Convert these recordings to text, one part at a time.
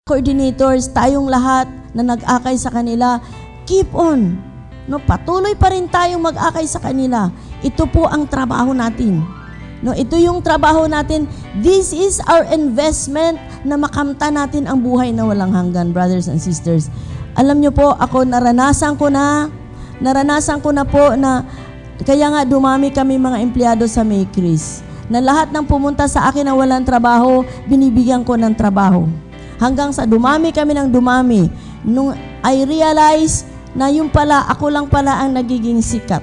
coordinators, tayong lahat na nag-akay sa kanila, keep on. No, patuloy pa rin tayong mag-akay sa kanila. Ito po ang trabaho natin. No, ito yung trabaho natin. This is our investment na makamta natin ang buhay na walang hanggan, brothers and sisters. Alam nyo po, ako naranasan ko na po na kaya nga dumami kami mga empleyado sa Maycris. Na lahat ng pumunta sa akin na walang trabaho, binibigyan ko ng trabaho. Hanggang sa dumami kami ng dumami. Nung I realize na yung pala, ako lang pala ang nagiging sikat.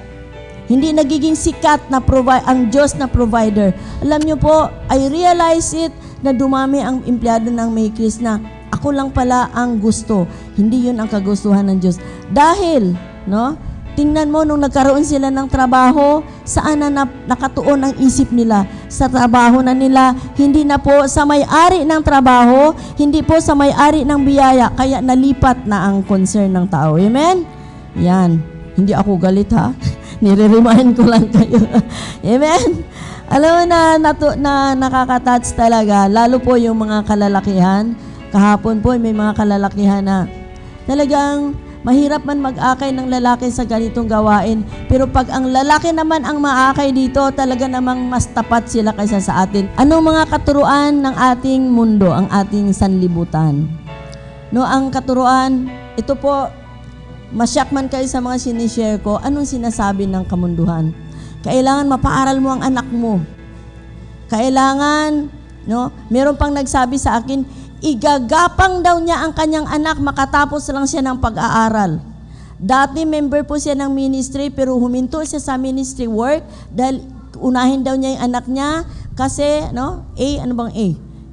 Hindi nagiging sikat na ang Diyos na provider. Alam nyo po, I realize it na dumami ang empleyado ng Maycris na ako lang pala ang gusto. Hindi yun ang kagustuhan ng Diyos. Dahil, no? Tingnan mo, nung nagkaroon sila ng trabaho, saan na nakatuon ang isip nila? Sa trabaho na nila, hindi na po sa may-ari ng trabaho, hindi po sa may-ari ng biyaya, kaya nalipat na ang concern ng tao. Amen? Yan. Hindi ako galit ha. Nire-remind ko lang kayo. Amen? Alam mo na nakaka-touch talaga, lalo po yung mga kalalakihan. Kahapon po, may mga kalalakihan na talagang mahirap man mag-akay ng lalaki sa ganitong gawain. Pero pag ang lalaki naman ang maakay dito, talaga namang mas tapat sila kaysa sa atin. Anong mga katuruan ng ating mundo, ang ating sanlibutan? No, ang katuruan, ito po, masyak man kayo sa mga sinishare ko, anong sinasabi ng kamunduhan? Kailangan mapaaral mo ang anak mo. Kailangan, no, meron pang nagsabi sa akin, igagapang daw niya ang kanyang anak makatapos lang siya ng pag-aaral. Dati member po siya ng ministry pero huminto siya sa ministry work dahil unahin daw niya yung anak niya kasi, no, ano bang A?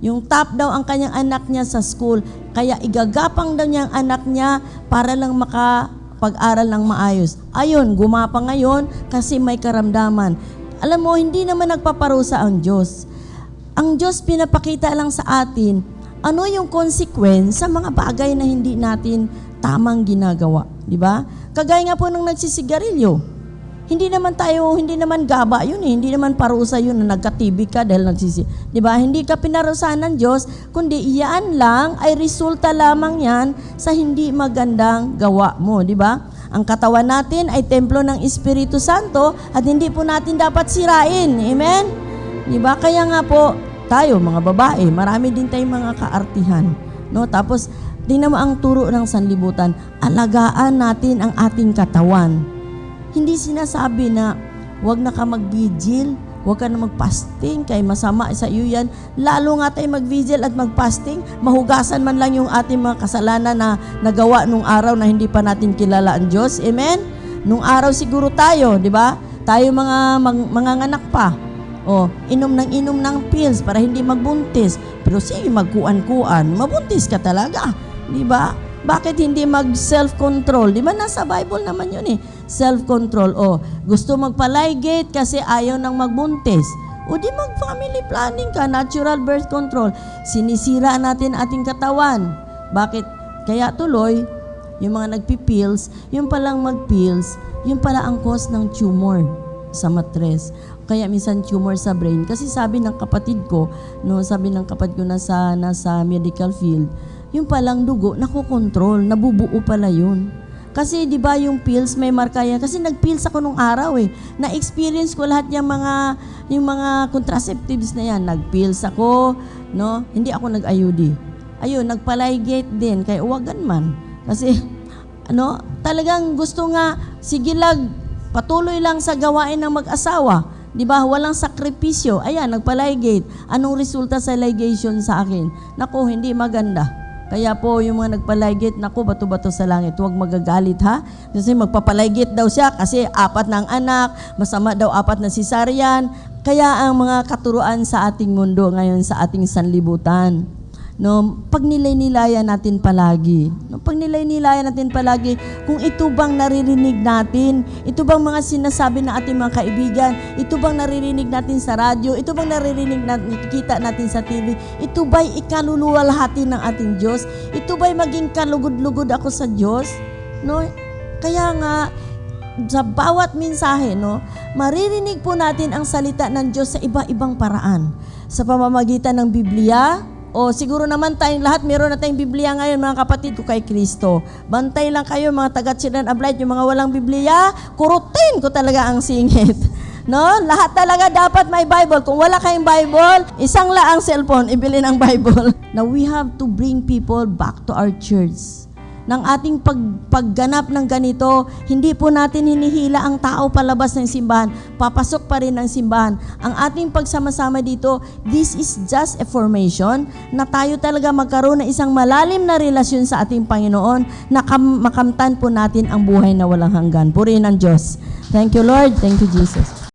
Yung top daw ang kanyang anak niya sa school. Kaya igagapang daw niya ang anak niya para lang makapag-aral ng maayos. Ayun, gumapa ngayon kasi may karamdaman. Alam mo, hindi naman nagpaparusa ang Diyos. Ang Diyos pinapakita lang sa atin ano yung consequence sa mga bagay na hindi natin tamang ginagawa, di ba? Kagaya nga po nung nagsisigarilyo. Hindi naman gaba yun eh. Hindi naman parusa yun na nagka-TB ka dahil di ba? Hindi ka pinarusahan ng Diyos, kundi iyan lang ay resulta lamang yan sa hindi magandang gawa mo, di ba? Ang katawan natin ay templo ng Espiritu Santo at hindi po natin dapat sirain. Amen? Di ba? Kaya nga po, tayo, mga babae, marami din tayong mga kaartihan. No? Tapos, tingnan mo ang turo ng sanlibutan, alagaan natin ang ating katawan. Hindi sinasabi na huwag na ka mag-vigil, huwag ka na mag-fasting, kaya masama sa iyo yan. Lalo nga tayo mag-vigil at mag-fasting, mahugasan man lang yung ating mga kasalanan na nagawa nung araw na hindi pa natin kilala ang Diyos. Amen? Nung araw siguro tayo, di ba? Tayo mga nganak pa. Inom ng pills para hindi magbuntis. Pero sige, magkuan-kuan, mabuntis ka talaga. Di ba? Bakit hindi mag-self-control? Di ba nasa Bible naman yun eh. Self-control. Gusto magpalaygate kasi ayaw nang magbuntis. Di mag-family planning ka, natural birth control. Sinisira natin ating katawan. Bakit? Kaya tuloy, yung mga nagpipills, yung palang mag-pills, yung pala ang cause ng tumor sa matres. Kaya minsan tumor sa brain. Kasi sabi ng kapatid ko, nasa medical field, yung palang dugo, nakokontrol, nabubuo pala yun. Kasi di ba yung pills, may marka yan. Kasi nag-pills ako nung araw eh. Na-experience ko lahat yung mga contraceptives na yan. Nag-pills ako, no? Hindi ako nag-IUD. Ayun, nagpalaygate din, kaya uwagan man. Kasi, talagang gusto nga, sige lang, patuloy lang sa gawain ng mag-asawa. Di ba? Walang sakripisyo. Ayan, nagpalaygate. Anong resulta sa ligation sa akin? Naku, hindi maganda. Kaya po yung mga nagpalaygate, naku, bato-bato sa langit. Huwag magagalit ha. Kasi magpapalaygate daw siya kasi 4 na ang anak, masama daw 4 na cesarean. Kaya ang mga katuruan sa ating mundo ngayon, sa ating sanlibutan, no, pagnilay-nilayan natin palagi. No, pagnilay-nilayan natin palagi kung ito bang naririnig natin, ito bang mga sinasabi ng ating mga kaibigan, ito bang naririnig natin sa radyo, ito bang naririnig natin, nakikita natin sa TV, ito ba'y ikaluluwalhati ng ating Diyos, ito ba'y maging kalugod-lugod ako sa Diyos? No? Kaya nga, sa bawat mensahe, no, maririnig po natin ang salita ng Diyos sa iba-ibang paraan. Sa pamamagitan ng Biblia, O siguro naman tayong lahat, meron na tayong Biblia ngayon, mga kapatid ko kay Kristo. Bantay lang kayo, mga taga-Children of Light, yung mga walang Biblia, kurutin ko talaga ang singit. No? Lahat talaga dapat may Bible. Kung wala kayong Bible, isang laang cellphone, ibili ng Bible. Now, we have to bring people back to our church. Ng ating pagganap ng ganito, hindi po natin hinihila ang tao palabas ng simbahan. Papasok pa rin ng simbahan. Ang ating pagsama-sama dito, this is just a formation na tayo talaga magkaroon ng isang malalim na relasyon sa ating Panginoon na makamtan po natin ang buhay na walang hanggan. Purihin ang Diyos. Thank you, Lord. Thank you, Jesus.